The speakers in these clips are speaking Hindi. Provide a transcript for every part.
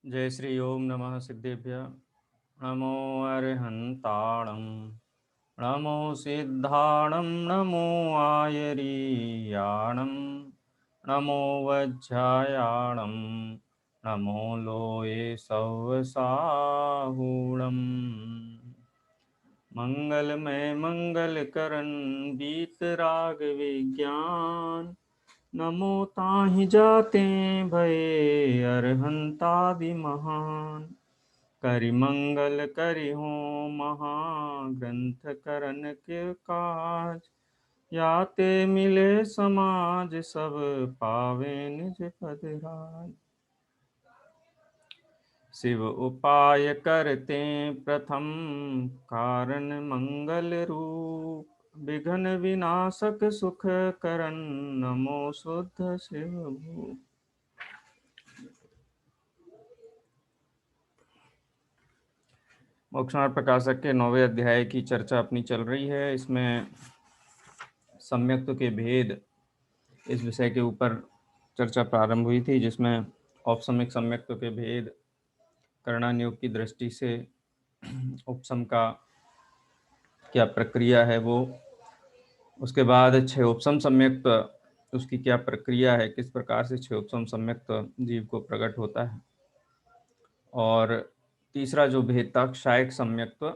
जय श्री ओम नमः सिद्धेभ्य। नमो अर्हन्ताणं नमो सिद्धाणं नमो आयरीयाणं नमो वज्रायाणं नमो लोये सवसाहूणम्। मंगलमय मंगलकरण बीतराग विज्ञान नमो ताहि जाते भये अरहंतादि महान। करि मंगल करि हो महाग्रंथ करन के काज याते मिले समाज सब पावे निज पद राज। शिव उपाय करते प्रथम कारण मंगल रूप विघ्न विनाशक सुख करन नमो शुद्ध शिव भूप। मोक्षमार्ग प्रकाशक के 9वें अध्याय की चर्चा अपनी चल रही है। इसमें सम्यक्त्व के भेद इस विषय के ऊपर चर्चा प्रारंभ हुई थी, जिसमें औपसमिक सम्यक्त्व के भेद, करणानियोग की दृष्टि से उपसम का क्या प्रक्रिया है वो, उसके बाद छह उपसम सम्यक्त्व उसकी क्या प्रक्रिया है, किस प्रकार से छह उपसम सम्यक्त्व जीव को प्रकट होता है, और तीसरा जो भेद था क्षायक सम्यक्त्व,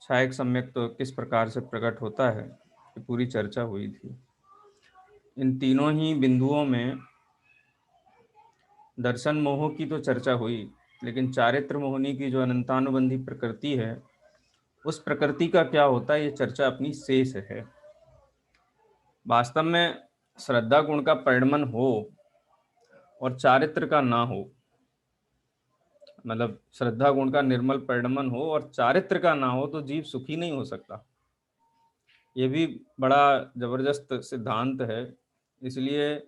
क्षायक सम्यक्त्व किस प्रकार से प्रकट होता है, ये पूरी चर्चा हुई थी। इन तीनों ही बिंदुओं में दर्शन मोह की तो चर्चा हुई, लेकिन चारित्र मोहनी की जो अनंतानुबंधी प्रकृति है, उस प्रकृति का क्या होता है, ये चर्चा अपनी शेष है। वास्तव में श्रद्धा गुण का परिणमन हो और चारित्र का ना हो, मतलब श्रद्धा गुण का निर्मल परिणमन हो और चारित्र का ना हो, तो जीव सुखी नहीं हो सकता। ये भी बड़ा जबरदस्त सिद्धांत है। इसलिए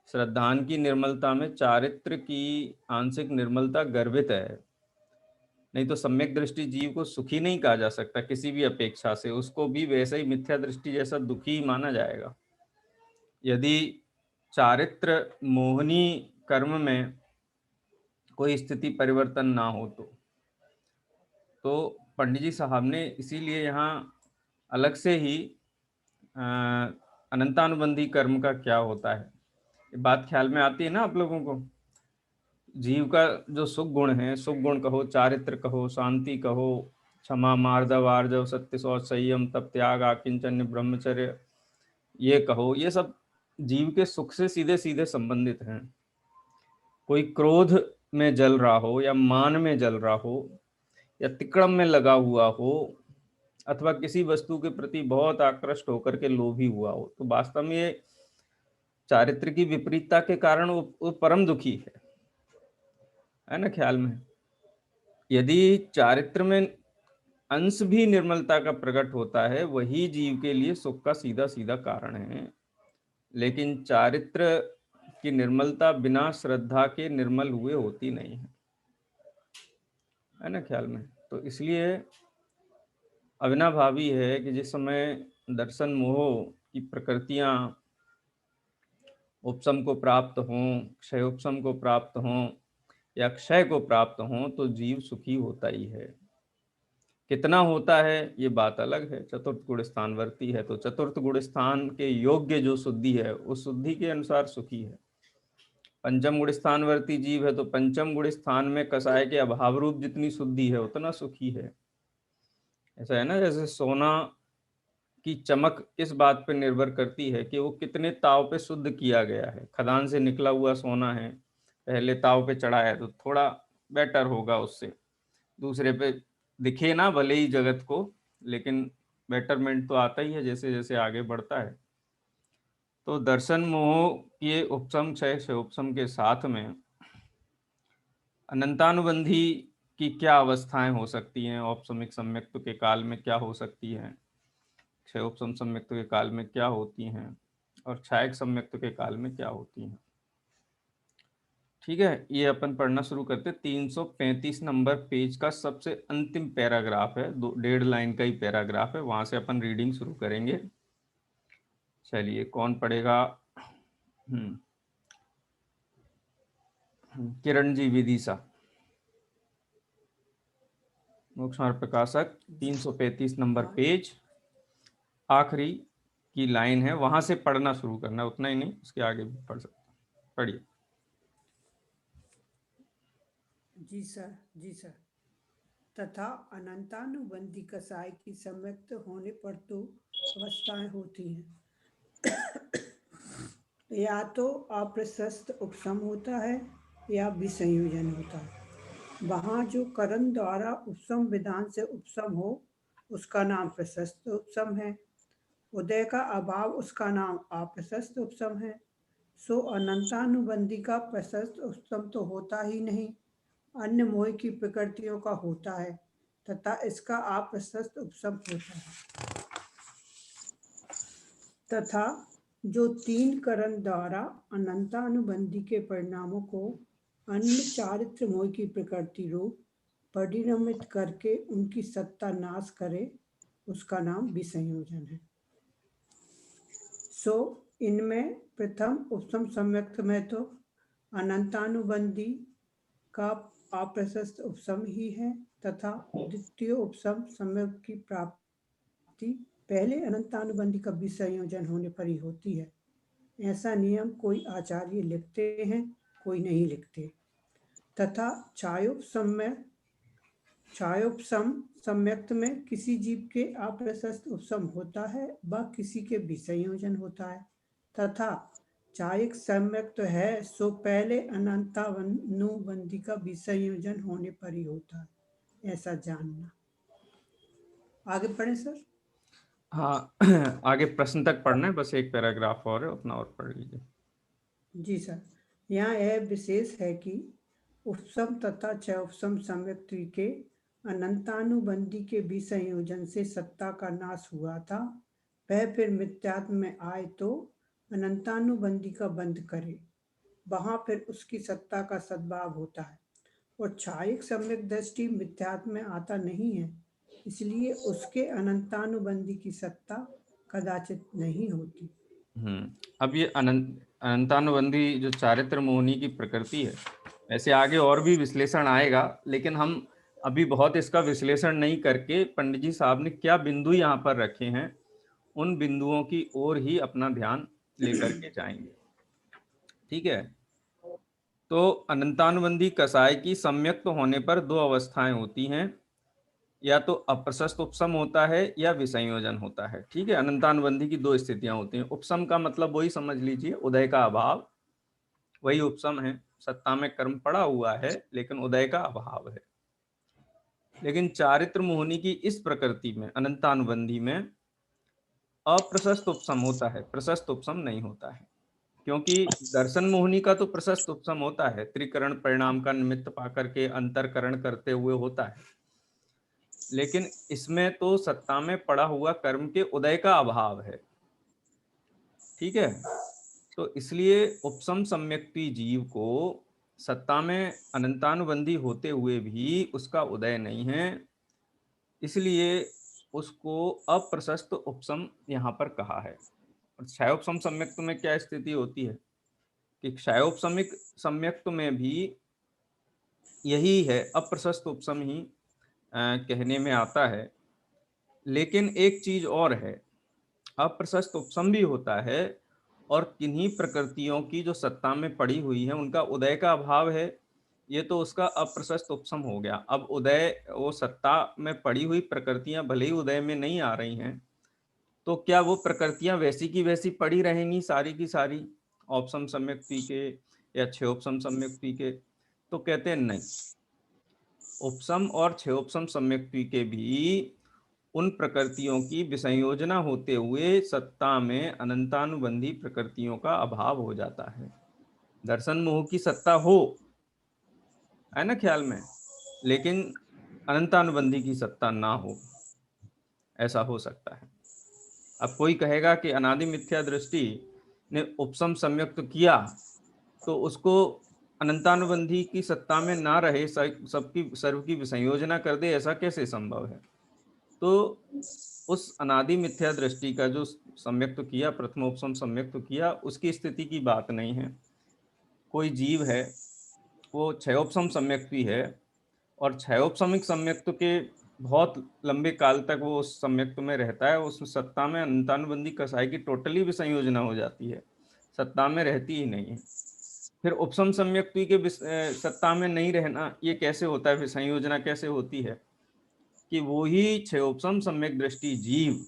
श्रद्धान की निर्मलता में चारित्र की आंशिक निर्मलता गर्भित है। नहीं तो सम्यक दृष्टि जीव को सुखी नहीं कहा जा सकता किसी भी अपेक्षा से, उसको भी वैसे ही मिथ्या दृष्टि जैसा दुखी ही माना जाएगा। यदि चारित्र मोहनी कर्म में कोई स्थिति परिवर्तन ना हो तो पंडित जी साहब ने इसीलिए यहाँ अलग से ही अनंतानुबंधी कर्म का क्या होता है, ये बात ख्याल में आती है ना आप लोगों को। जीव का जो सुख गुण है, सुख गुण कहो, चारित्र कहो, शांति कहो, क्षमा, मार्दव, आर्जव, सत्य, शौच, संयम, तप, त्याग, आकिंचन्य, ब्रह्मचर्य, ये कहो, ये सब जीव के सुख से सीधे सीधे संबंधित हैं। कोई क्रोध में जल रहा हो या मान में जल रहा हो या तिक्रम में लगा हुआ हो अथवा किसी वस्तु के प्रति बहुत आकृष्ट होकर के लोभी हुआ हो, तो वास्तव में ये चारित्र की विपरीतता के कारण वो परम दुखी है ना ख्याल में। यदि चारित्र में अंश भी निर्मलता का प्रकट होता है, वही जीव के लिए सुख का सीधा सीधा कारण है। लेकिन चारित्र की निर्मलता बिना श्रद्धा के निर्मल हुए होती नहीं है ना ख्याल में। तो इसलिए अविनाभावी है कि जिस समय दर्शन मोह की प्रकृतियां उपशम को प्राप्त हों, क्षय उपशम को प्राप्त हों या क्षय को प्राप्त हों, तो जीव सुखी होता ही है। कितना होता है ये बात अलग है। चतुर्थ गुण स्थानवर्ती है तो चतुर्थ गुण स्थान के योग्य जो शुद्धि है, उस शुद्धि के अनुसार सुखी है। पंचम गुण स्थानवर्ती जीव है तो पंचम गुण स्थान में कसाय के अभाव रूप जितनी शुद्धि है उतना सुखी है। ऐसा है ना, जैसे सोना की चमक इस बात पर निर्भर करती है कि वो कितने ताव पे शुद्ध किया गया है। खदान से निकला हुआ सोना है, पहले ताव पे चढ़ा है तो थोड़ा बेटर होगा उससे, दूसरे पे दिखे ना भले ही जगत को, लेकिन बेटरमेंट तो आता ही है जैसे जैसे आगे बढ़ता है। तो दर्शन मोह के उपशम क्षय उपशम के साथ में अनंतानुबंधी की क्या अवस्थाएं हो सकती हैं, औपसमिक सम्यक्त्व के काल में क्या हो सकती हैं, क्षयोपम सम्यक्त्व के काल में क्या होती हैं, और क्षायक सम्यक्त्व के काल में क्या होती हैं। ठीक है, ये अपन पढ़ना शुरू करते। 335 नंबर पेज का सबसे अंतिम पैराग्राफ है, 1.5 लाइन का ही पैराग्राफ है, वहां से अपन रीडिंग शुरू करेंगे। चलिए, कौन पढ़ेगा? किरण जी विदिशा, मोक्ष मार्ग प्रकाशक 335 नंबर पेज, आखिरी की लाइन है, वहां से पढ़ना शुरू करना, उतना ही नहीं, उसके आगे भी पढ़ सकते, पढ़िए। जी सर, जी सर। तथा अनंतानुबंधी कसाय की सम्यक्त होने पर तो अवस्थाएं होती हैं। या तो अप्रशस्त उपसम होता है या विसंयोजन होता है। वहाँ जो करण द्वारा उपसम विधान से उपसम हो उसका नाम प्रशस्त उपसम है। उदय का अभाव उसका नाम अप्रशस्त उपसम है। सो अनंतानुबंधी का प्रशस्त उपसम तो होता ही नहीं, अन्य मोह की प्रकृतियों का होता है तथा इसका अप्रशस्त उपसम होता है। तथा जो तीन करण द्वारा अनंतानुबंधी के परिणामों को अन्य चारित्र मोह की प्रकृति रूप परिणमित करके उनकी सत्ता नाश करे उसका नाम विसंयोजन है। सो इनमें प्रथम उपसम सम्यक्त में तो अनंतानुबंधी का अप्रशस्त उपसम ही है तथा द्वितीय उपसम सम्यक की प्राप्ति पहले अनंतानुबंधी का विसंयोजन होने पर ही होती है। ऐसा नियम कोई आचार्य लिखते हैं, कोई नहीं लिखते। तथा छायोपसम सम्यक्त में किसी जीव के अप्रशस्त उपसम होता है व किसी के विसंयोजन होता है। तथा चायक सम्यक्त है सो पहले अनंतानुबंधी का विसंयोजन होने पर ही होता है, ऐसा जानना। आगे पढ़ें सर। हाँ आगे प्रश्न तक पढ़ना है, बस एक पैराग्राफ और है, उतना और पढ़ लीजिए। जी सर। यहाँ यह विशेष है कि उपसम तथा क्षय उपसम सम्यक्ति के अनंतानुबंधी के विसंयोजन से सत्ता का नाश हुआ था, वह फिर मिथ्यात्व में आए तो अनंतानुबंधी का बंध करे, वहां फिर उसकी सत्ता का सद्भाव होता है। और छायिक सम्यक दृष्टि मिथ्यात्व में आता नहीं है, इसलिए उसके अनंतानुबंधी की सत्ता कदाचित नहीं होती। अब ये अनंतानुबंधी जो चारित्र मोहनी की प्रकृति है, ऐसे आगे और भी विश्लेषण आएगा, लेकिन हम अभी बहुत इसका विश्लेषण नहीं करके पंडित जी साहब ने क्या बिंदु यहाँ पर रखे हैं, उन बिंदुओं की ओर ही अपना ध्यान लेकर के जाएंगे। ठीक है। तो अनंतानुबंधी कसाय की सम्यक्त होने पर दो अवस्थाएं होती हैं, या तो अप्रशस्त उपसम होता है या विसंयोजन होता है। ठीक है, अनंतानुबंधी की दो स्थितियां होती हैं। उपसम का मतलब वही समझ लीजिए, उदय का अभाव, वही उपसम है। सत्ता में कर्म पड़ा हुआ है लेकिन उदय का अभाव है। लेकिन चारित्र मोहनी की इस प्रकृति में, अनंतानुबंधी में, अप्रशस्त उपसम होता है, प्रशस्त उपसम नहीं होता है। क्योंकि दर्शन मोहनी का तो प्रशस्त उपसम होता है, त्रिकरण परिणाम का निमित्त पाकर के अंतरकरण करते हुए होता है। लेकिन इसमें तो सत्ता में पड़ा हुआ कर्म के उदय का अभाव है। ठीक है। तो इसलिए उपसम सम्यक्ति जीव को सत्ता में अनंतानुबंधी होते हुए भी उसका उदय नहीं है, इसलिए उसको अप्रशस्त उपसम यहाँ पर कहा है। और क्षयोपसम सम्यक्त में क्या स्थिति होती है कि क्षयोपसमिक सम्यक्त में भी यही है, अप्रशस्त उपसम ही कहने में आता है। लेकिन एक चीज और है, अप्रशस्त उपसम भी होता है और किन्हीं प्रकृतियों की जो सत्ता में पड़ी हुई है उनका उदय का अभाव है, ये तो उसका अप्रशस्त उपसम हो गया। अब उदय, वो सत्ता में पड़ी हुई प्रकृतियां भले ही उदय में नहीं आ रही हैं, तो क्या वो प्रकृतियां वैसी की वैसी पड़ी रहेंगी सारी की सारी, औपसम सम्यक्ति के या क्षयोपसम सम्यक्ति के? तो कहते हैं नहीं, उपसम और क्षयोपसम सम्यक्ति के भी उन प्रकृतियों की विसंयोजना होते हुए सत्ता में अनंतानुबंधी प्रकृतियों का अभाव हो जाता है। दर्शन मोह की सत्ता हो, है ना ख्याल में, लेकिन अनंतानुबंधी की सत्ता ना हो, ऐसा हो सकता है। अब कोई कहेगा कि अनादि मिथ्या दृष्टि ने उपसम सम्यक्त किया तो उसको अनंतानुबंधी की सत्ता में ना रहे, सबकी सर्व की विसंयोजना कर दे, ऐसा कैसे संभव है? तो उस अनादि मिथ्या दृष्टि का जो सम्यक्त किया, प्रथमोपसम सम्यक्त किया, उसकी स्थिति की बात नहीं है। कोई जीव है, वो क्षयोपशम सम्यक्ति है, और क्षयोपशमिक सम्यक्त्व के बहुत लंबे काल तक वो उस सम्यक्त्व में रहता है। उस सत्ता में अनंतानुबंधी कसाई की टोटली विसंयोजना हो जाती है, सत्ता में रहती ही नहीं है। फिर उपशम सम्यक्ति के सत्ता में नहीं रहना ये कैसे होता है, विसंयोजना कैसे होती है, कि वो ही क्षयोपशम सम्यक दृष्टि जीव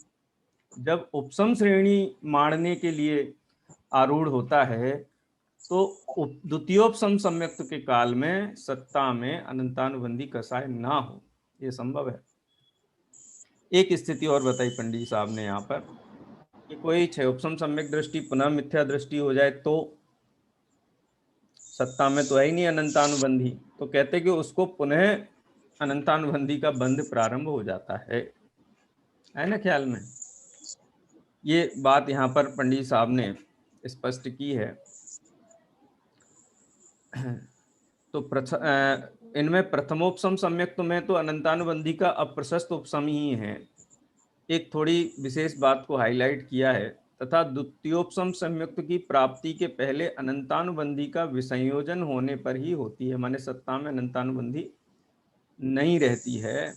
जब उपशम श्रेणी मारने के लिए आरूढ़ होता है, तो द्वितीयोपशम सम्यक्त्व के काल में सत्ता में अनंतानुबंधी कसाय ना हो, ये संभव है। एक स्थिति और बताई पंडित साहब ने यहाँ पर कि कोई क्षयोपशम सम्यक दृष्टि पुनः मिथ्या दृष्टि हो जाए, तो सत्ता में तो है ही नहीं अनंतानुबंधी, तो कहते कि उसको पुनः अनंतानुबंधी का बंध प्रारंभ हो जाता है ना ख्याल में। ये बात यहाँ पर पंडित साहब ने स्पष्ट की है। तो इनमें प्रथमोपशम सम्यक्त्व में तो अनंतानुबंधी का अप्रशस्त उपशम ही है, एक थोड़ी विशेष बात को हाईलाइट किया है, तथा द्वितीयोपशम सम्यक्त्व की प्राप्ति के पहले अनंतानुबंधी का विसंयोजन होने पर ही होती है, माने सत्ता में अनंतानुबंधी नहीं रहती है।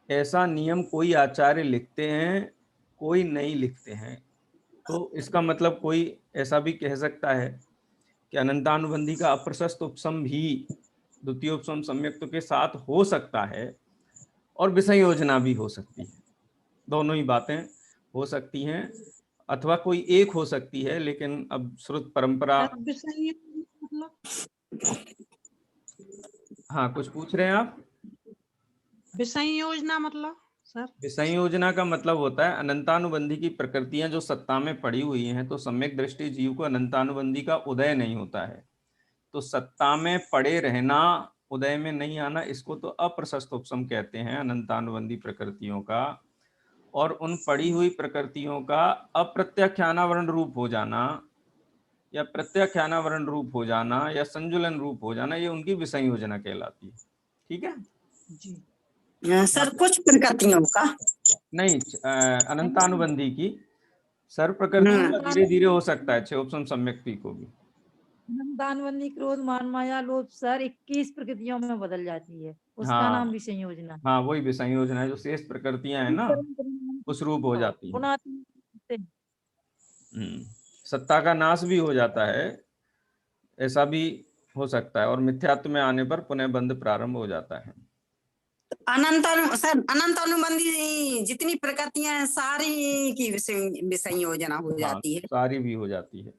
ऐसा नियम कोई आचार्य लिखते हैं, कोई नहीं लिखते हैं। तो इसका मतलब कोई ऐसा भी कह सकता है कि अनंतानुबंधी का अप्रशस्त उपशम भी द्वितीयोपशम सम्यक्त्व के साथ हो सकता है, और विसंयोजना भी हो सकती है। दोनों ही बातें हो सकती हैं, अथवा कोई एक हो सकती है, लेकिन अब श्रुत परंपरा। मतलब हाँ, कुछ पूछ रहे हैं आप? विसंयोजना मतलब सर? विसंयोजना का मतलब होता है अनंतानुबंधी की प्रकृतियां जो सत्ता में पड़ी हुई हैं, तो सम्यक दृष्टि जीव को अनंतानुबंधी का उदय नहीं होता है, तो सत्ता में पड़े रहना, उदय में नहीं आना, इसको तो अप्रशस्त उपशम कहते हैं अनंतानुबंधी प्रकृतियों का। और उन पड़ी हुई प्रकृतियों का अप्रत्याख्यानावरण रूप हो जाना, या प्रत्याख्यानावरण रूप हो जाना, या संजुलन रूप हो जाना, ये उनकी विसंयोजना कहलाती है। ठीक है जी सर, कुछ प्रकृतियों का नहीं, अनंतानुबंधी की सर्व प्रकृतियों का धीरे धीरे हो सकता है, क्षयोपशम सम्यक्ति को भी। दानवंदी, क्रोध, मान, माया, लोभ सर 21 प्रकृतियों में बदल जाती है, उसका नाम भी संयोजना है। हाँ, वही विसंयोजना है, जो शेष प्रकृतियां है ना उस रूप हो जाती है। सत्ता का नाश भी हो जाता है, ऐसा भी हो सकता है, और मिथ्यात्व में आने पर पुनः बंध प्रारंभ हो जाता है। सर, अनंत अनुबंधी जितनी प्रकृतियां हैं सारी की विसंयोजना हो जाती है। सारी भी हो जाती है,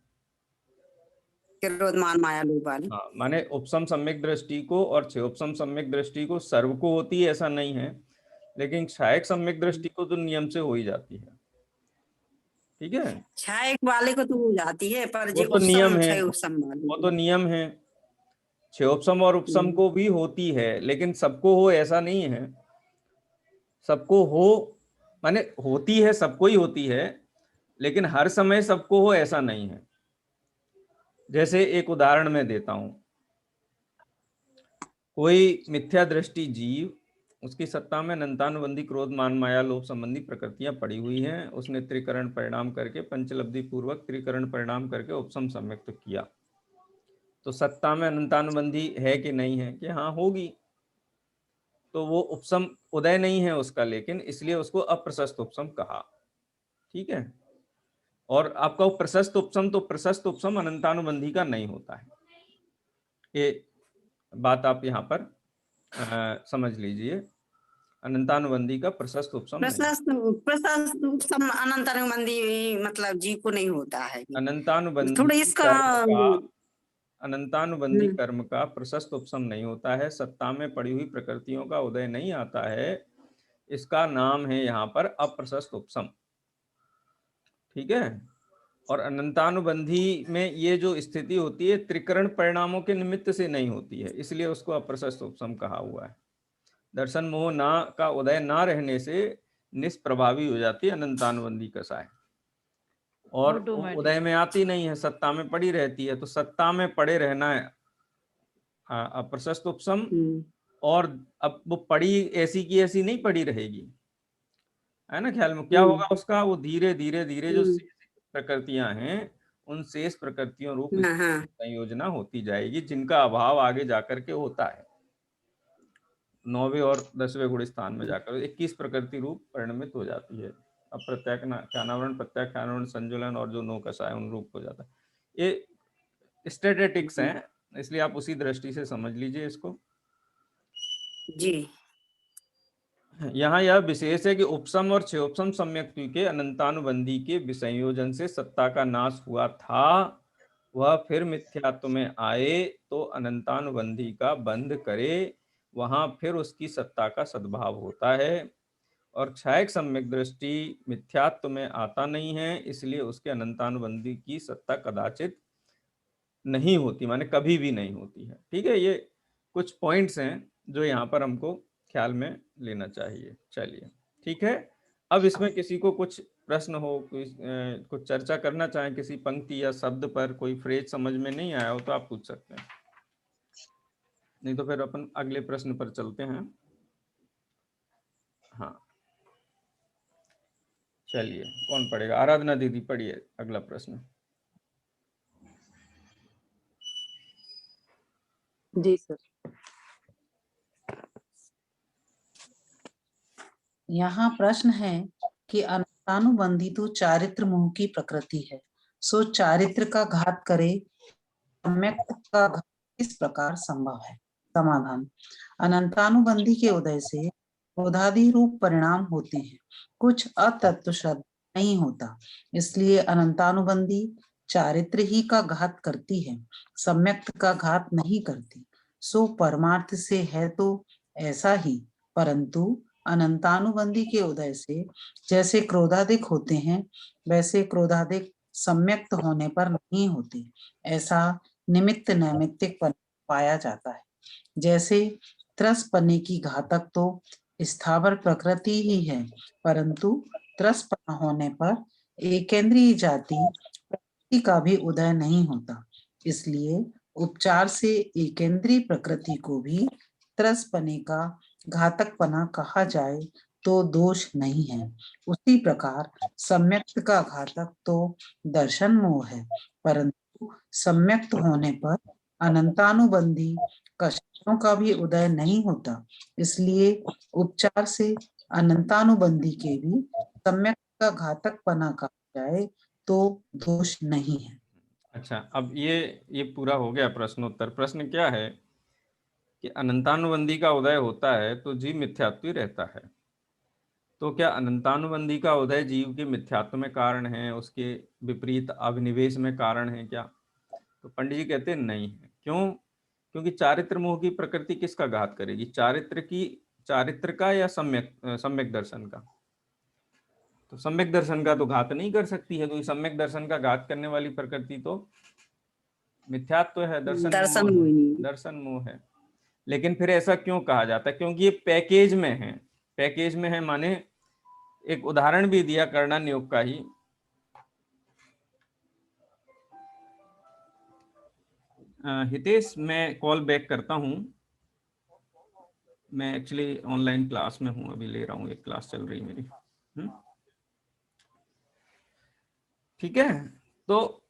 क्रोध, मान, माया, लोभ वाली। हाँ, माने उपशम सम्यक दृष्टि को और क्षयोपशम सम्यक दृष्टि को सर्व को होती है ऐसा नहीं है, लेकिन क्षयक सम्यक दृष्टि को तो नियम से हो ही जाती है। ठीक है, क्षय वाले को तो हो जाती है, पर वो जो तो नियम है, क्षय उपशम वाली वो तो नियम है। क्षयोपशम और उपशम को भी होती है, लेकिन सबको हो ऐसा नहीं है। सबको हो माने होती है, सबको ही होती है, लेकिन हर समय सबको हो ऐसा नहीं है। जैसे एक उदाहरण मैं देता हूं, कोई मिथ्या दृष्टि जीव, उसकी सत्ता में अनंतानुबंधी क्रोध, मान, माया, लोभ संबंधी प्रकृतियां पड़ी हुई हैं, उसने त्रिकरण परिणाम करके पंचलब्धि पूर्वक त्रिकरण परिणाम करके उपशम सम्यक्त किया, तो सत्ता में अनंतानुबंधी है कि नहीं है? कि हाँ, होगी। तो वो उपशम उदय नहीं है उसका, लेकिन इसलिए उसको अप्रशस्त उपशम कहा। ठीक है, और आपका प्रशस्त उपशम, तो प्रशस्त उपशम अनंतानुबंधी का नहीं होता है, ये बात आप यहाँ पर समझ लीजिए। अनंतानुबंधी का प्रशस्त उपशम प्रशस्त उपशम अनंत अनुबंधी मतलब जीव को नहीं होता है। अनंतानुबंधी थोड़ा इसका अनंतानुबंधी कर्म का प्रशस्त उपशम नहीं होता है, सत्ता में पड़ी हुई प्रकृतियों का उदय नहीं आता है, इसका नाम है यहाँ पर अप्रशस्त उपशम। ठीक है, और अनंतानुबंधी में ये जो स्थिति होती है त्रिकरण परिणामों के निमित्त से नहीं होती है, इसलिए उसको अप्रशस्त उपशम कहा हुआ है। दर्शन मोह ना का उदय ना रहने से निष्प्रभावी हो जाती है अनंतानुबंधी कसाय, और उदय में आती नहीं है, सत्ता में पड़ी रहती है। तो सत्ता में पड़े रहना है अप्रशस्त उपशम, और अब वो पड़ी ऐसी की ऐसी नहीं पड़ी रहेगी, है ना ख्याल में? क्या होगा उसका? वो धीरे धीरे धीरे जो प्रकृतियां हैं उन शेष प्रकृतियों रूप हाँ हाँ संयोजना होती जाएगी, जिनका अभाव आगे जाकर के होता है 9वें और 10वें गुण स्थान में जाकर 21 प्रकृति रूप परिणमित हो जाती है। अब प्रत्याख्यानावरण, प्रत्याख्यानावरण, संजुलन और जो नौकसा है उन रूप हो जाता है। ये स्टैटिस्टिक्स हैं, इसलिए आप उसी दृष्टि से समझ लीजिए इसको। जी। यहाँ यह विशेष है कि उपसम और क्षयोपसम सम्यक्ति के अनंतानुबंधी के विसंयोजन से सत्ता का नाश हुआ था, वह फिर मिथ्यात्व में आए तो अनंतानुबंधी का बंध करे, वहां फिर उसकी सत्ता का सद्भाव होता है। और क्षयक सम्यक दृष्टि मिथ्यात्व में आता नहीं है, इसलिए उसके अनंतानुबंधी की सत्ता कदाचित नहीं होती, माने कभी भी नहीं होती है। ठीक है, ये कुछ पॉइंट्स हैं जो यहाँ पर हमको ख्याल में लेना चाहिए। चलिए ठीक है, अब इसमें किसी को कुछ प्रश्न हो, कुछ चर्चा करना चाहें किसी पंक्ति या शब्द पर, कोई फ्रेज समझ में नहीं आया हो तो आप पूछ सकते हैं, नहीं तो फिर अपन अगले प्रश्न पर चलते हैं। हाँ चलिए, कौन पढ़ेगा? आराधना दीदी पढ़िए अगला प्रश्न। जी सर। यहाँ प्रश्न है कि अनंतानुबंधी तो चारित्र मोह की प्रकृति है, सो चारित्र का घात करे, सम्यक का घात किस प्रकार संभव है? समाधान, अनंतानुबंधी के उदय से क्रोधादि रूप परिणाम होते हैं, कुछ अतत्व श्रद्धा नहीं होता, इसलिए अनंतानुबंधी चारित्र ही का घात करती है, सम्यक का घात नहीं करती। सो परमार्थ से है तो ऐसा ही, परंतु अनंतानुबंधी के उदय से जैसे क्रोधादिक होते हैं, वैसे क्रोधादिक सम्यक्त होने पर नहीं होते, ऐसा निमित्त नैमित्तिक पाया जाता है। जैसे त्रसपने की घातक तो स्थावर प्रकृति ही है, परंतु त्रसपना होने पर एकेंद्रीय जाति प्रकृति का भी उदय नहीं होता, इसलिए उपचार से एकेंद्रीय प्रकृति को भी त्रसपने का घातकपना कहा जाए तो दोष नहीं है। उसी प्रकार सम्यक्त का घातक तो दर्शन मोह है, परंतु सम्यक्त होने पर अनंतानुबंधी कष्टों का भी उदय नहीं होता, इसलिए उपचार से अनंतानुबंधी के भी सम्यक्त का घातकपना कहा जाए तो दोष नहीं है। अच्छा, अब ये पूरा हो गया प्रश्नोत्तर। प्रश्न क्या है कि अनंतानुबंधी का उदय होता है तो जीव मिथ्यात्व ही रहता है, तो क्या अनंतानुबंधी का उदय जीव के मिथ्यात्व में कारण है, उसके विपरीत अभिनिवेश में कारण है क्या? तो पंडित जी कहते हैं नहीं है। क्यों? क्योंकि चारित्र मोह की प्रकृति किसका घात करेगी? चारित्र का या सम्यक दर्शन का? तो सम्यक दर्शन का तो घात नहीं कर सकती है, क्योंकि सम्यक दर्शन का घात करने वाली प्रकृति तो मिथ्यात्व है, दर्शन मोह है। लेकिन फिर ऐसा क्यों कहा जाता है? क्योंकि ये पैकेज में है। पैकेज में है माने एक उदाहरण भी दिया करना नियोग का ही। हितेश, मैं कॉल बैक करता हूं, मैं एक्चुअली ऑनलाइन क्लास में हूं, अभी ले रहा हूं, एक क्लास चल रही मेरी। ठीक है, तो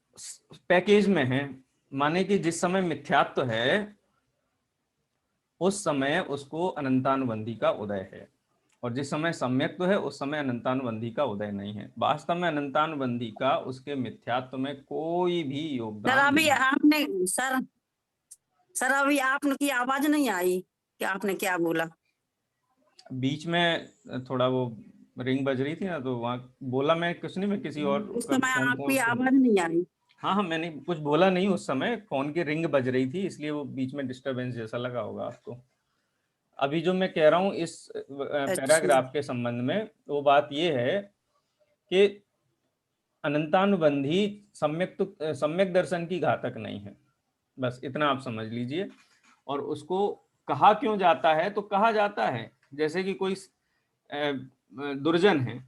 पैकेज में है माने कि जिस समय मिथ्यात्व है उस समय उसको अनंतानुबंधी का उदय है, और जिस समय सम्यक्त्व है उस समय अनंतानुबंधी का उदय नहीं है। वास्तव में अनंतानुबंधी का उसके मिथ्यात्व में कोई भी योगदान नहीं। आपने सर अभी आपकी आवाज नहीं आई कि आपने क्या बोला? बीच में थोड़ा वो रिंग बज रही थी ना, तो वहाँ बोला मैं कुछ नहीं, मैं किसी और उस समय आपकी आवाज नहीं आई। हाँ, मैंने कुछ बोला नहीं उस समय, फोन की रिंग बज रही थी, इसलिए वो बीच में डिस्टरबेंस जैसा लगा होगा आपको। अभी जो मैं कह रहा हूँ इस पैराग्राफ के संबंध में, वो बात ये है कि अनंतानुबंधी सम्यक दर्शन की घातक नहीं है, बस इतना आप समझ लीजिए। और उसको कहा क्यों जाता है? तो कहा जाता है जैसे कि कोई दुर्जन है,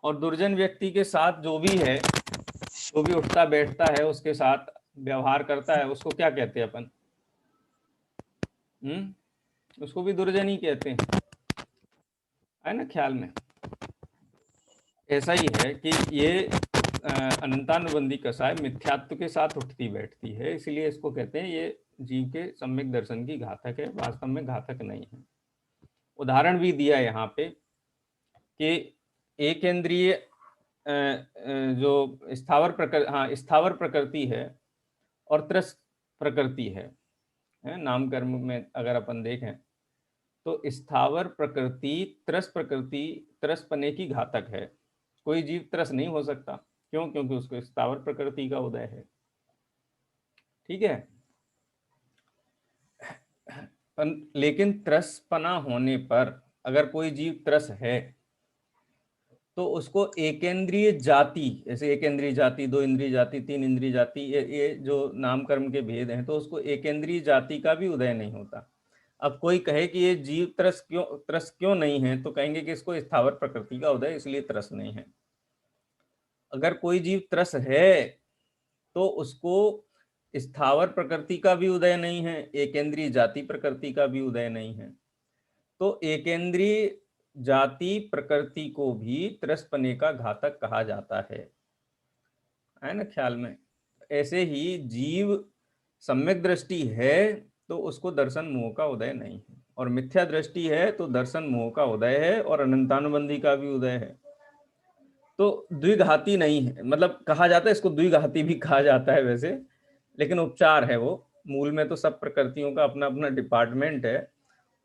और दुर्जन व्यक्ति के साथ जो भी है, जो भी उठता बैठता है, उसके साथ व्यवहार करता है, उसको क्या कहते हैं अपन? उसको भी दुर्जन ही कहते हैं, है ना ख्याल में? ऐसा ही है कि ये अनंतानुबंधी कसाय मिथ्यात्व के साथ उठती बैठती है, इसलिए इसको कहते हैं ये जीव के सम्यक दर्शन की घातक है, वास्तव में घातक नहीं है। उदाहरण भी दिया यहाँ पे कि एक इंद्रिय जो स्थावर प्रकृति है और त्रस्त प्रकृति है, नाम कर्म में अगर अपन देखें तो स्थावर प्रकृति त्रस्त पने की घातक है। कोई जीव त्रस्त नहीं हो सकता, क्यों? क्योंकि उसको स्थावर प्रकृति का उदय है। ठीक है, लेकिन त्रस्तपना होने पर अगर कोई जीव त्रस्त है तो उसको एकेंद्रीय जाति, जैसे एक इंद्रिय जाति, दो इंद्रिय जाति, तीन इंद्रिय जाति, ये जो नाम कर्म के भेद हैं, तो उसको एकेंद्रीय जाति का भी उदय नहीं होता। अब कोई कहे कि ये जीव त्रस्त क्यों नहीं है, तो कहेंगे कि इसको स्थावर प्रकृति का उदय, इसलिए त्रस्त नहीं है। अगर कोई जीव त्रस्त है तो उसको स्थावर प्रकृति का भी उदय नहीं है, एकेंद्रीय जाति प्रकृति का भी उदय नहीं है। तो एकेंद्रीय जाति प्रकृति को भी त्रस्तपने का घातक कहा जाता है ना ख्याल में। ऐसे ही जीव सम्यक दृष्टि है तो उसको दर्शन मोह का उदय नहीं है, और मिथ्या दृष्टि है तो दर्शन मोह का उदय है और अनंतानुबंधी का भी उदय है। तो द्विघाती नहीं है, मतलब कहा जाता है इसको द्विघाती भी कहा जाता है वैसे, लेकिन उपचार है वो। मूल में तो सब प्रकृतियों का अपना अपना डिपार्टमेंट है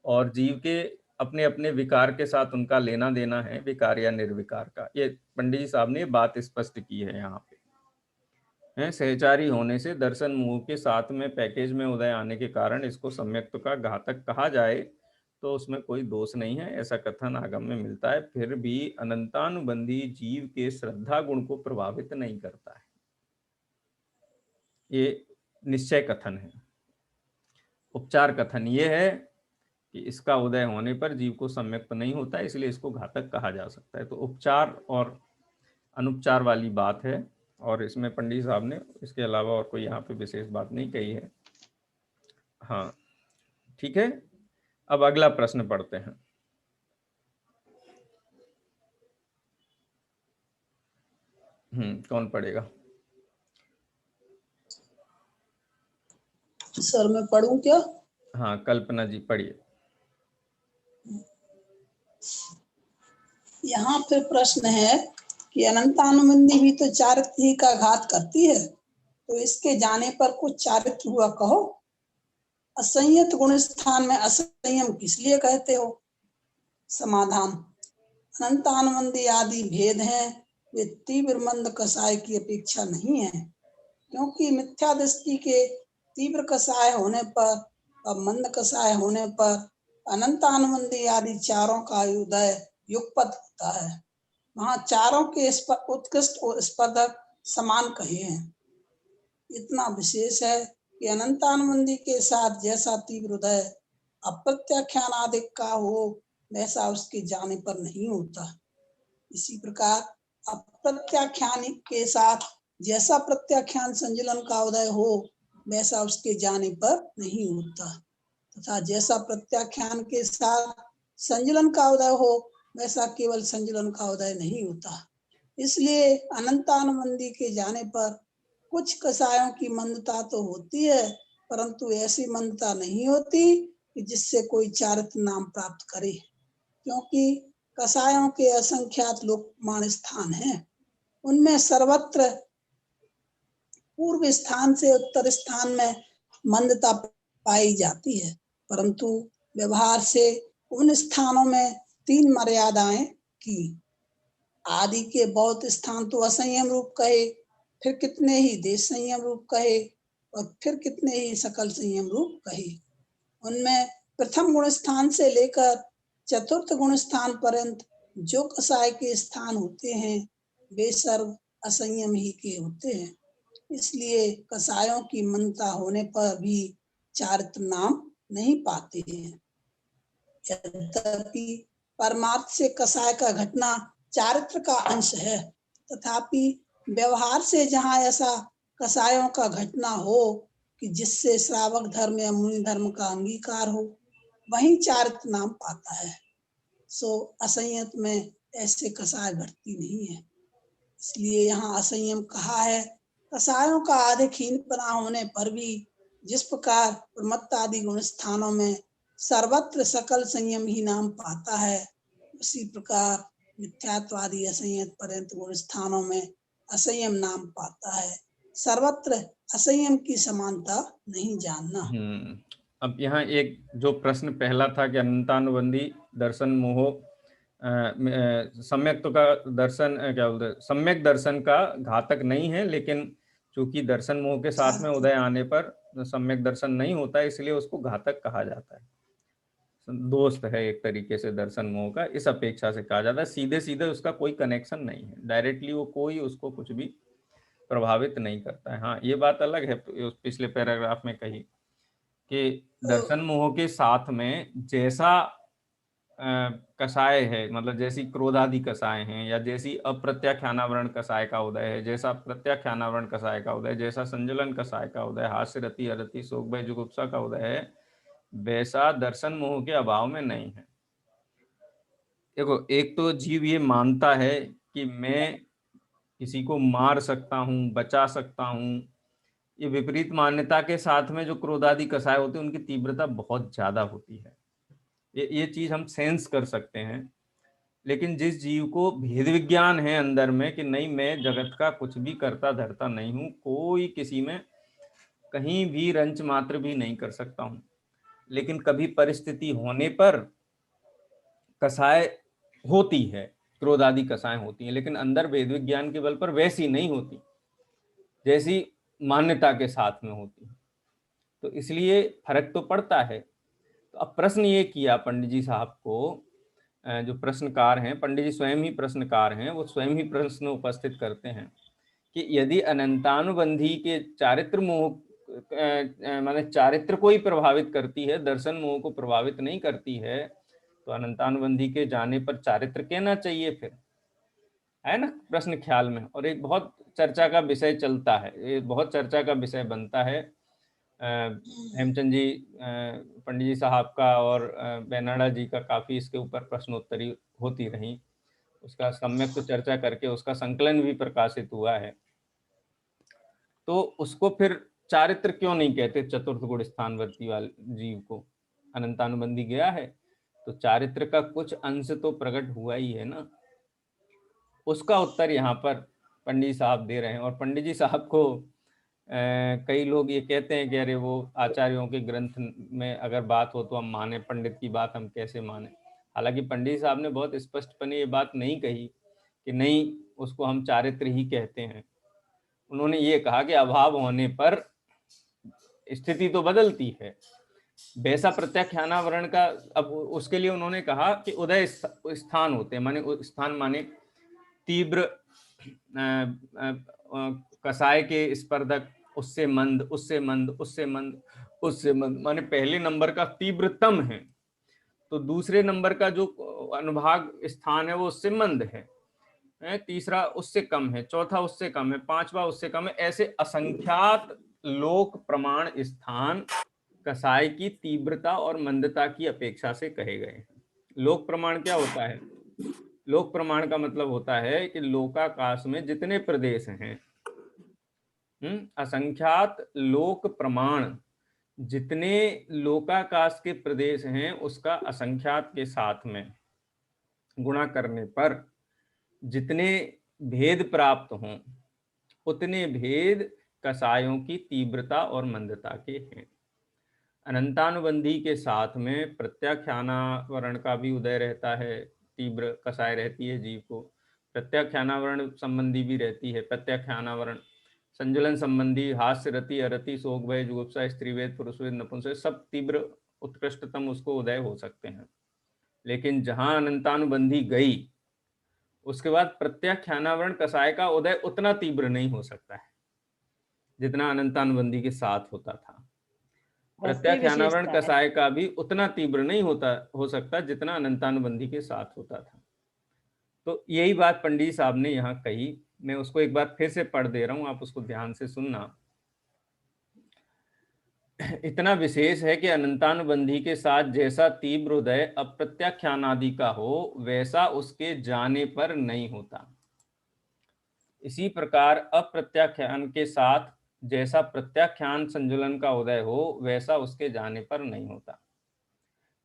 और जीव के अपने अपने विकार के साथ उनका लेना देना है, विकार या निर्विकार का। ये पंडित जी साहब ने बात स्पष्ट की है यहाँ पे। सहचारी होने से दर्शन मोह के साथ में पैकेज में उदय आने के कारण इसको सम्यक्त्व का घातक कहा जाए तो उसमें कोई दोष नहीं है, ऐसा कथन आगम में मिलता है। फिर भी अनंतानुबंधी जीव के श्रद्धा गुण को प्रभावित नहीं करता है, ये निश्चय कथन है। उपचार कथन ये है कि इसका उदय होने पर जीव को सम्यक्त नहीं होता, इसलिए इसको घातक कहा जा सकता है। तो उपचार और अनुपचार वाली बात है, और इसमें पंडित साहब ने इसके अलावा और कोई यहाँ पे विशेष बात नहीं कही है। हाँ ठीक है, अब अगला प्रश्न पढ़ते हैं। कौन पढ़ेगा? सर मैं पढ़ूं क्या? हाँ कल्पना जी पढ़िए। यहाँ पे प्रश्न है कि अनंतानुबंधी भी तो चारित्र ही का घात करती है, तो इसके जाने पर कुछ चारित्र हुआ कहो। असंयत गुण स्थान में असंयम किस लिए कहते हो? समाधान, अनंतानुबंधी आदि भेद हैं, वे तीव्र मंद कसाय की अपेक्षा नहीं है, क्योंकि मिथ्या दृष्टि के तीव्र कसाय होने पर और मंद कसाय होने पर अनंतानुबंधी आदि चारों का उदय युगपत होता है। वहाँ चारों के उत्कृष्ट और स्पर्धक समान कहे हैं। इतना विशेष है कि अनंतानुबंधी के साथ जैसा तीव्र उदय अप्रत्याख्यान आदि का हो, वैसा उसके जाने पर नहीं होता। इसी प्रकार अप्रत्याख्यान के साथ जैसा प्रत्याख्यान संजुलन का उदय हो, वैसा उसके जाने पर नहीं होता, तथा जैसा प्रत्याख्यान के साथ संजुलन का उदय हो, वैसा केवल संजुलन का उदय नहीं होता। इसलिए अनंतानुबंधी के जाने पर कुछ कसायों की मंदता तो होती है, परंतु ऐसी मंदता नहीं होती कि जिससे कोई चारित्र नाम प्राप्त करे, क्योंकि कसायों के असंख्यात लोकमान्य स्थान हैं। उनमें सर्वत्र पूर्व स्थान से उत्तर स्थान में मंदता पाई जाती है, परंतु व्यवहार से उन स्थानों में तीन मर्यादाएं की। आदि के बहुत स्थान तो असंयम रूप कहे, फिर कितने ही देश संयम रूप कहे, और फिर कितने ही सकल संयम रूप कहे। उनमें प्रथम गुण स्थान से लेकर चतुर्थ गुण स्थान पर्यंत जो कसाय के स्थान होते हैं, वे सर्व असंयम ही के होते हैं। इसलिए कसायों की मंदता होने पर भी चारित्र नाम नहीं पाते हैं। यद्यपि परमार्थ से कसाय का घटना चारित्र का अंश है, तथापि व्यवहार से जहाँ ऐसा कसायों का घटना हो कि जिससे श्रावक धर्म या मुनि धर्म का अंगीकार हो, वहीं चारित्र नाम पाता है। सो असंयत में ऐसे कसाय घटती नहीं है। इसलिए यहाँ असंयम कहा है। कसायों का अधिक हीनपना होने पर भी जिस प्रकार प्रमत्त आदि गुण स्थानों में सर्वत्र सकल संयम ही नाम पाता है, उसी प्रकार मिथ्यात्वादी असंयत पर्यंत गुण स्थानों में असंयम नाम पाता है। सर्वत्र असंयम की समानता नहीं जानना। अब यहाँ एक जो प्रश्न पहला था कि अनंतानुबंधी दर्शन मोह सम्यक का दर्शन क्या बोलते हैं, सम्यक दर्शन का घातक नहीं है, लेकिन चूंकि दर्शन मोह के साथ में उदय आने पर सम्यक दर्शन नहीं होता है, इसलिए उसको घातक कहा जाता है। दोस्त है एक तरीके से दर्शन मोह का, इस अपेक्षा से कहा जाता है। सीधे सीधे उसका कोई कनेक्शन नहीं है, डायरेक्टली वो कोई उसको कुछ भी प्रभावित नहीं करता है। हाँ, ये बात अलग है उस पिछले पैराग्राफ में कही कि दर्शन मोह के साथ में जैसा कसाय है, मतलब जैसी क्रोधादि कसाय हैं, या जैसी अप्रत्याख्यानावरण कसाय का उदय है, जैसा प्रत्याख्यानावरण कसाय का उदय, जैसा संजलन कसाय का उदय, हास्य रति अरति शोक भय जुगुप्सा का उदय है, वैसा दर्शन मोह के अभाव में नहीं है। देखो, एक तो जीव ये मानता है कि मैं किसी को मार सकता हूँ, बचा सकता हूँ। ये विपरीत मान्यता के साथ में जो क्रोधादि कसाय होते हैं, उनकी तीव्रता बहुत ज्यादा होती है। ये चीज हम सेंस कर सकते हैं। लेकिन जिस जीव को भेद विज्ञान है अंदर में कि नहीं, मैं जगत का कुछ भी करता धरता नहीं हूँ, कोई किसी में कहीं भी रंच मात्र भी नहीं कर सकता हूँ, लेकिन कभी परिस्थिति होने पर कसाय होती है, क्रोधादि कसाय होती है, लेकिन अंदर वेद विज्ञान के बल पर वैसी नहीं होती जैसी मान्यता के साथ में होती है। तो इसलिए फर्क तो पड़ता है। तो अब प्रश्न ये किया पंडित जी साहब को, जो प्रश्नकार हैं, पंडित जी स्वयं ही प्रश्नकार हैं, वो स्वयं ही प्रश्न उपस्थित करते हैं कि यदि अनंतानुबंधी के चारित्र मोह माने चारित्र को ही प्रभावित करती है, दर्शन मोह को प्रभावित नहीं करती है, तो अनंतानुबंधी के जाने पर चारित्र कहना चाहिए फिर, है ना प्रश्न ख्याल में। और एक बहुत चर्चा का विषय चलता है, ये बहुत चर्चा का विषय बनता है। हेमचंद जी, पंडित जी साहब का और बेनाडा जी का काफी इसके ऊपर प्रश्नोत्तरी होती रही। उसका सम्यक तो चर्चा करके उसका संकलन भी प्रकाशित हुआ है। तो उसको फिर चारित्र क्यों नहीं कहते चतुर्थ गुण स्थानवर्ती वाले जीव को? अनंतानुबंधी गया है तो चारित्र का कुछ अंश तो प्रकट हुआ ही है ना। उसका उत्तर यहाँ पर पंडित साहब दे रहे हैं। और पंडित जी साहब को कई लोग ये कहते हैं कि अरे वो आचार्यों के ग्रंथ में अगर बात हो तो हम माने, पंडित की बात हम कैसे माने। हालांकि पंडित साहब ने बहुत स्पष्टपणे ये बात नहीं कही कि नहीं उसको हम चारित्र ही कहते हैं। उन्होंने ये कहा कि अभाव होने पर स्थिति तो बदलती है, वैसा प्रत्याख्यानावरण का। अब उसके लिए उन्होंने कहा कि उदय स्थान होते हैं, माने स्थान माने तीव्र कसाय के स्पर्धक, उससे मंद, उससे मंद, उससे मंद, उससे मंद, माने पहले नंबर का तीव्रतम है तो दूसरे नंबर का जो अनुभाग स्थान है वो उससे मंद है, तीसरा उससे कम है, चौथा उससे कम है, पांचवा उससे कम है। ऐसे असंख्यात लोक प्रमाण स्थान कसाय की तीव्रता और मंदता की अपेक्षा से कहे गए हैं। लोक प्रमाण क्या होता है? लोक प्रमाण का मतलब होता है कि लोकाकाश में जितने प्रदेश हैं, असंख्यात लोक प्रमाण, जितने लोकाकाश के प्रदेश हैं उसका असंख्यात के साथ में गुणा करने पर जितने भेद प्राप्त हों उतने भेद कसायों की तीव्रता और मंदता के हैं। अनंतानुबंधी के साथ में प्रत्याख्यानावरण का भी उदय रहता है, तीव्र कसाय रहती है जीव को, प्रत्याख्यानावरण संबंधी भी रहती है प्रत्याख्यानावरण, संजलन संबंधी, हास्य रति अरति शोक भय जुगुप्सा स्त्रीवेद पुरुषवेद नपुंसक, सब तीव्र उत्कृष्टतम उसको उदय हो सकते हैं। लेकिन जहां अनंतानुबंधी गई उसके बाद प्रत्याख्यानावरण कसाय का उदय उतना तीव्र नहीं हो सकता है जितना अनंतानुबंधी के साथ होता था। प्रत्याख्यानावरण कसाय का भी उतना तीव्र नहीं हो सकता जितना अनंतानुबंधी के साथ होता था। तो यही बात पंडित साहब ने यहाँ कही। मैं उसको एक बार फिर से पढ़ दे रहा हूँ, आप उसको ध्यान से सुनना। इतना विशेष है कि अनंतानुबंधी के साथ जैसा तीव्र उदय अप्रत्याख्यानादि का हो वैसा उसके जाने पर नहीं होता। इसी प्रकार अप्रत्याख्यान के साथ जैसा प्रत्याख्यान संजुलन का उदय हो वैसा उसके जाने पर नहीं होता,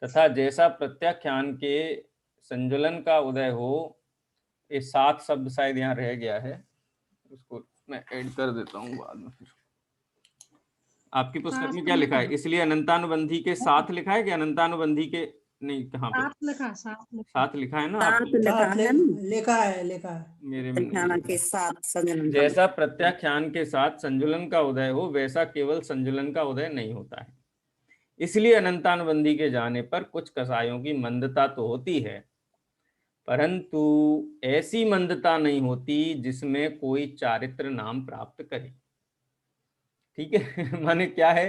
तथा जैसा प्रत्याख्यान के संजुलन का उदय हो, ये 7 शब्द शायद यहाँ रह गया है, उसको मैं ऐड कर देता हूँ बाद में। फिर आपकी पुस्तक में क्या लिखा है? इसलिए अनंतानुबंधी के साथ लिखा है कि अनंतानुबंधी के नहीं, कहाँ पे साथ लिखा है ना साथ आपके? लिखा साथ है ना, लिखा है। मेरे में नहीं प्रत्याख्यान लिखा। के साथ संजुलन का जैसा प्रत्याख्यान के साथ संजुलन का उदय हो वैसा केवल संजुलन का उदय नहीं होता है। इसलिए अनंतानुबंधी के जाने पर कुछ कसायों की मंदता तो होती है, परंतु ऐसी मंदता नहीं होती जिसमें कोई चारित्र नाम प्राप्त करे। ठीक है माने क्या है?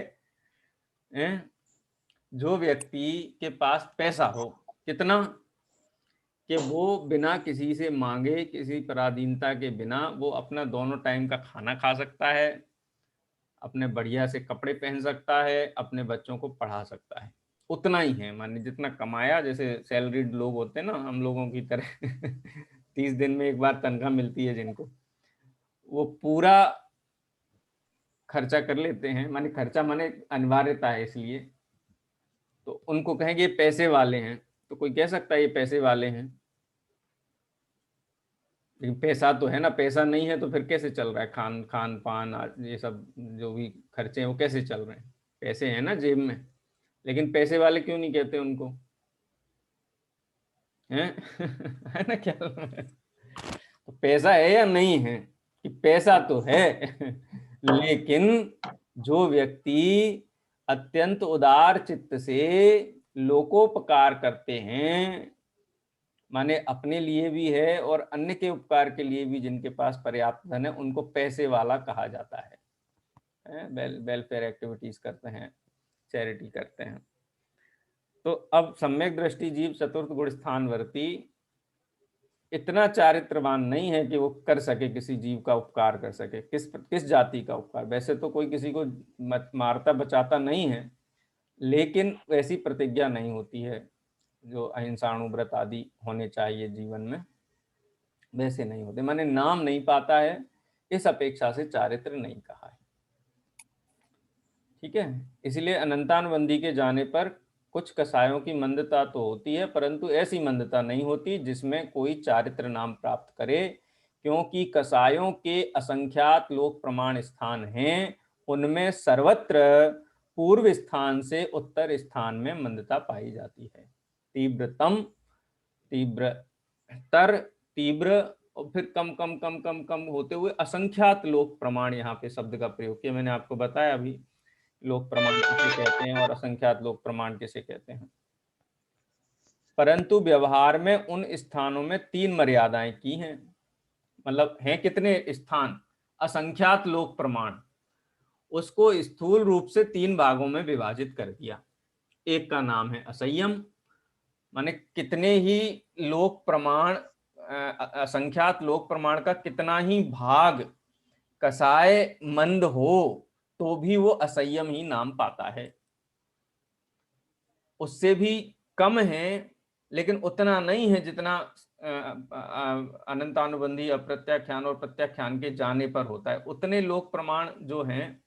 जो व्यक्ति के पास पैसा हो, कितना कि वो बिना किसी से मांगे, किसी पराधीनता के बिना वो अपना दोनों टाइम का खाना खा सकता है, अपने बढ़िया से कपड़े पहन सकता है, अपने बच्चों को पढ़ा सकता है, उतना ही है। माने जितना कमाया, जैसे सैलरीड लोग होते हैं ना हम लोगों की तरह 30 दिन में एक बार तनख्वाह मिलती है जिनको, वो पूरा खर्चा कर लेते हैं। माने खर्चा माने अनिवार्यता है, इसलिए तो उनको कहेंगे पैसे वाले हैं, तो कोई कह सकता है ये पैसे वाले हैं, लेकिन पैसा तो है ना, पैसा नहीं है तो फिर कैसे चल रहा है? खान पान ये सब जो भी खर्चे हैं वो कैसे चल रहे हैं? पैसे हैं ना जेब में। लेकिन पैसे वाले क्यों नहीं कहते उनको? हैं है ना? क्या तो पैसा है या नहीं है? कि पैसा तो है लेकिन जो व्यक्ति अत्यंत उदार चित्त से लोकोपकार करते हैं, माने अपने लिए भी है और अन्य के उपकार के लिए भी जिनके पास पर्याप्त धन है, उनको पैसे वाला कहा जाता है। वेलफेयर एक्टिविटीज करते हैं, चैरिटी करते हैं। तो अब सम्यक दृष्टि जीव चतुर्थ गुण स्थानवर्ती इतना चारित्रवान नहीं है कि वो कर सके, किसी जीव का उपकार कर सके। किस जाति का उपकार? वैसे तो कोई किसी को मारता बचाता नहीं है, लेकिन वैसी प्रतिज्ञा नहीं होती है जो अहिंसाणुव्रत आदि होने चाहिए जीवन में, वैसे नहीं होते। माने नाम नहीं पाता है, इस अपेक्षा से चारित्र नहीं कहा है। ठीक है, इसलिए अनंतानुबंधी के जाने पर कुछ कसायों की मंदता तो होती है, परंतु ऐसी मंदता नहीं होती जिसमें कोई चारित्र नाम प्राप्त करे, क्योंकि कसायों के असंख्यात लोक प्रमाण स्थान हैं, उनमें सर्वत्र पूर्व स्थान से उत्तर स्थान में मंदता पाई जाती है। तीव्रतम, तीव्रतर, तीव्र और फिर कम कम कम कम कम होते हुए असंख्यात लोक प्रमाण, यहाँ पे शब्द का प्रयोग किया। मैंने आपको बताया अभी लोक प्रमाण किसे कहते हैं और असंख्यात लोक प्रमाण किसे कहते हैं। परंतु व्यवहार में उन स्थानों में 3 मर्यादाएं की हैं। मतलब हैं कितने स्थान? असंख्यात लोक प्रमाण। उसको स्थूल रूप से 3 भागों में विभाजित कर दिया। एक का नाम है असंयम, माने कितने ही लोक प्रमाण, असंख्यात लोक प्रमाण का कितना ही भाग कसाय मंद हो तो भी वो असंयम ही नाम पाता है। उससे भी कम है, लेकिन उतना नहीं है जितना अनंतानुबंधी अप्रत्याख्यान और प्रत्याख्यान के जाने पर होता है। उतने लोक प्रमाण जो हैं,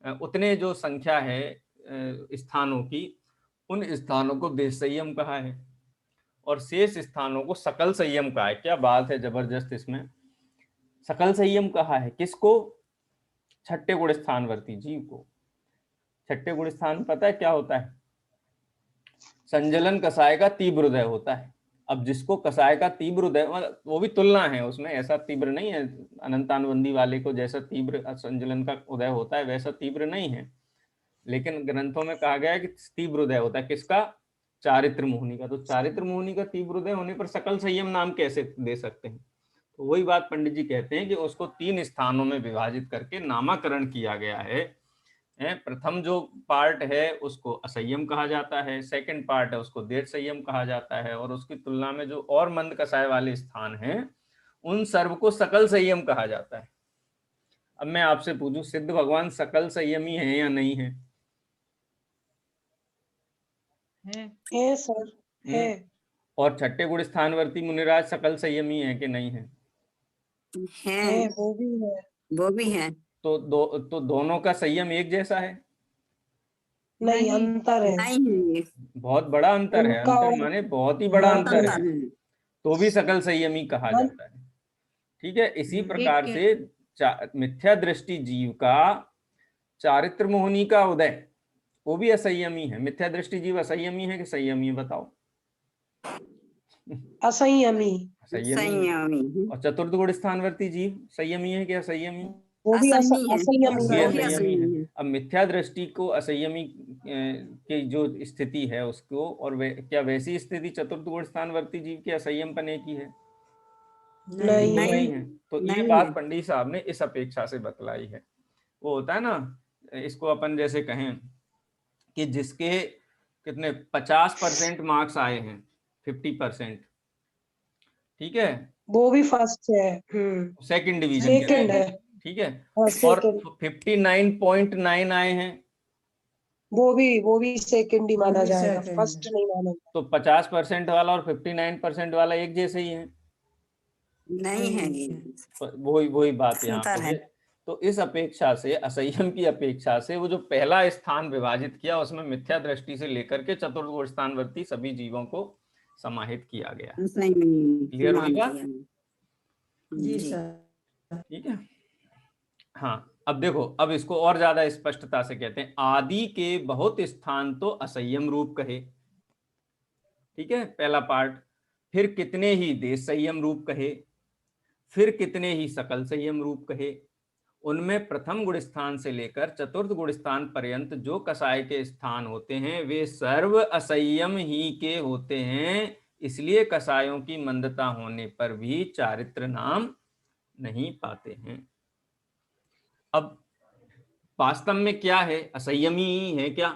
उतने जो संख्या है स्थानों की, उन स्थानों को देश संयम कहा है और शेष स्थानों को सकल संयम कहा है। क्या बात है, जबरदस्त। इसमें सकल संयम कहा है किसको? छठे गुण स्थानवर्ती जीव को। छठे गुण स्थान पता है क्या होता है? संजलन कसाय का तीव्र उदय होता है। अब जिसको कसाय का तीव्र उदय, वो भी तुलना है उसमें, ऐसा तीव्र नहीं है अनंतानुबंधी वाले को जैसा तीव्र संजलन का उदय होता है वैसा तीव्र नहीं है, लेकिन ग्रंथों में कहा गया है कि तीव्र उदय होता है। किसका? चारित्र मोहिनी का। तो चारित्र मोहिनी का तीव्र उदय होने पर सकल संयम नाम कैसे दे सकते हैं? तो वही बात पंडित जी कहते हैं कि उसको 3 स्थानों में विभाजित करके नामाकरण किया गया है। प्रथम जो पार्ट है उसको असंयम कहा जाता है, सेकंड पार्ट है उसको देश संयम कहा जाता है, और उसकी तुलना में जो और मंद कसाय वाले स्थान हैं उन सर्व को सकल संयम कहा जाता है। अब मैं आपसे पूछूं, सिद्ध भगवान सकल संयमी है या नहीं है? है सर, है। और छठे गुण स्थानवर्ती मुनिराज सकल संयमी है कि नहीं है? है, वो भी है। वो भी है। तो दोनों का संयम एक जैसा है? नहीं, अंतर है। नहीं है, बहुत बड़ा अंतर है। उनका अंतर माने बहुत ही बड़ा बहुत अंतर है, अंतर है। तो भी सकल संयमी कहा मन- जाता है। ठीक है, इसी प्रकार एक- से मिथ्या दृष्टि जीव का चारित्र मोहनी का उदय, वो भी असंयमी है। मिथ्या दृष्टि जीव असंयमी है कि संयमी है, बताओ? असंयमी। संयमी है। संयमी, और चतुर्थ गुण स्थानवर्ती जीव संयमी है कि असंयमी? वो भी असंयमी है, असंयमी वो भी है। वो भी असंयमी है। असंयमी है। अब मिथ्या दृष्टि को असंयमी की जो स्थिति है उसको, और क्या वैसी स्थिति चतुर्थ गुण स्थानवर्ती जीव के असंयम पने की है? नहीं बिल्कुल है। नहीं है। तो ये नहीं बात है। पंडित साहब ने इस अपेक्षा से बतलाई है। वो होता है ना, इसको अपन जैसे कहें कि जिसके कितने 50% मार्क्स आए हैं, 50%, ठीक है, वो भी फर्स्ट है। सेकंड डिवीजन के सेकंड अंदर, है। ठीक है, हाँ, और सेकंड। 59.9 आए हैं, वो भी सेकंड ही वो माना भी जाएगा, second फर्स्ट है। नहीं माना तो 50% वाला और 59% वाला एक जैसे ही है। नहीं है ये, वही वही बात यहाँ अंतर पे है। है। तो इस अपेक्षा से, असंयम की अपेक्षा से, वो जो पहला स्थान विभाजित किया उसमें मिथ्या दृष्टि से लेकर के चतुर्थ स्थानवर्ती सभी जीवों को समाहित किया गया है। संयमी क्लियर हुई मान बात? दिया। जी जी। सर। ठीक है। हाँ, अब देखो, अब इसको और ज्यादा स्पष्टता से कहते हैं, आदि के बहुत स्थान तो असंयम रूप कहे। ठीक है, पहला पार्ट। फिर कितने ही देश संयम रूप कहे, फिर कितने ही सकल संयम रूप कहे। उनमें प्रथम गुण स्थान से लेकर चतुर्थ गुण स्थान पर्यंत जो कसाय के स्थान होते हैं वे सर्व असंयम ही के होते हैं, इसलिए कसायों की मंदता होने पर भी चारित्र नाम नहीं पाते हैं। अब वास्तव में क्या है, असंयमी ही है क्या?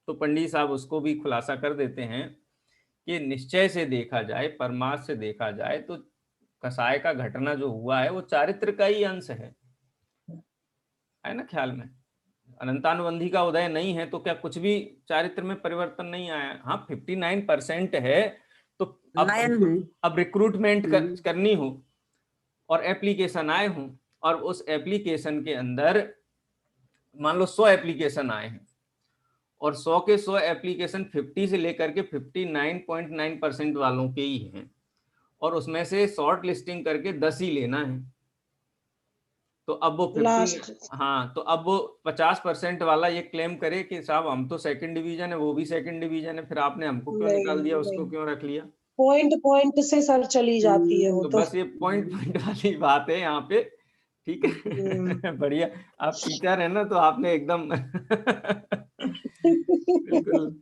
तो पंडित साहब उसको भी खुलासा कर देते हैं कि निश्चय से देखा जाए, परमार्थ से देखा जाए तो कसाय का घटना जो हुआ है वो चारित्र का ही अंश है ना ख्याल में? अनंतानुबंधी का उदय नहीं है तो क्या कुछ भी चारित्र में परिवर्तन नहीं आया? हाँ, 59% है, तो नयन है। अब रिक्रूटमेंट करनी हो और एप्लीकेशन आए हों, और उस एप्लीकेशन के अंदर मान लो 100 एप्लीकेशन आए हैं, और 100 के 100 एप्लीकेशन 50 से लेकर के 59.9% वालों के ही हैं, और उसमें से शॉर्ट लिस्टिंग करके 10 ही लेना है। तो अब वो 50, हाँ, तो अब वो 50% वाला ये क्लेम करे कि साहब हम तो सेकंड डिवीजन है, वो भी सेकंड डिवीजन है, फिर आपने हमको क्यों निकाल दिया, उसको क्यों रख लिया? पॉइंट से सर चली जाती है वो तो तो। बस ये पॉइंट वाली बात है यहाँ पे। ठीक है। बढ़िया, आप टीचर है ना, तो आपने एकदम बिल्कुल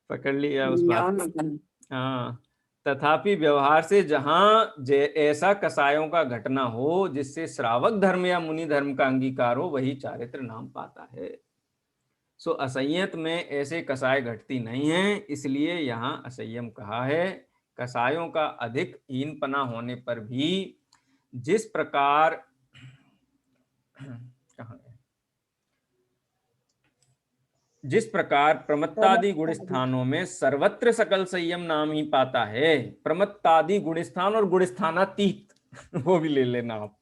पकड़ लिया उस बात को। हाँ, तथापि व्यवहार से जहां ऐसा कसायों का घटना हो जिससे श्रावक धर्म या मुनि धर्म का अंगीकार हो, वही चारित्र नाम पाता है। सो असंयत में ऐसे कसाय घटती नहीं है, इसलिए यहाँ असंयम कहा है। कसायों का अधिक हीनपना होने पर भी जिस प्रकार कहाँ है? जिस प्रकार प्रमत्तादि गुण स्थानों में सर्वत्र सकल संयम नाम ही पाता है, प्रमत्तादि गुण स्थान और गुण स्थानातीत वो भी ले लेना आप,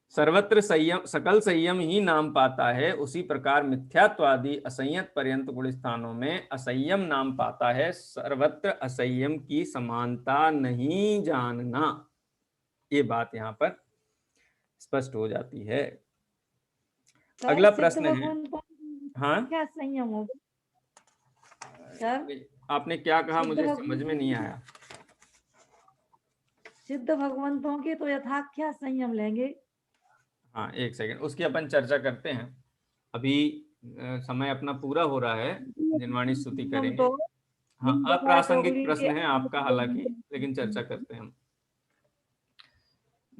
सर्वत्र संयम सकल संयम ही नाम पाता है, उसी प्रकार मिथ्यात्वादि असंयत पर्यंत गुण स्थानों में असंयम नाम पाता है। सर्वत्र असंयम की समानता नहीं जानना, ये बात यहाँ पर स्पष्ट हो जाती है। अगला प्रश्न है, हाँ, क्या संयम हो सर? आपने क्या कहा, सिद्ध मुझे समझ में नहीं आया। सिद्ध भगवंतों के तो यथाख्या संयम लेंगे। हाँ, एक सेकंड, उसकी अपन चर्चा करते हैं। अभी समय अपना पूरा हो रहा है, जिनवाणी स्तुति करेंगे। हाँ, अप्रासंगिक प्रश्न है आपका हालांकि, लेकिन चर्चा करते हैं हम।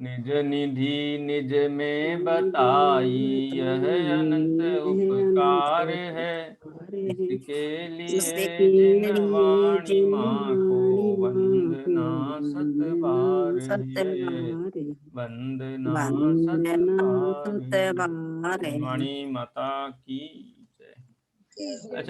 निज निधि निज में बताई यह अनंत उपकार है, इसके लिए जिन वाणी माँ को वंदना सत बार है, वंदना सत बार है। वाणी माता की जय।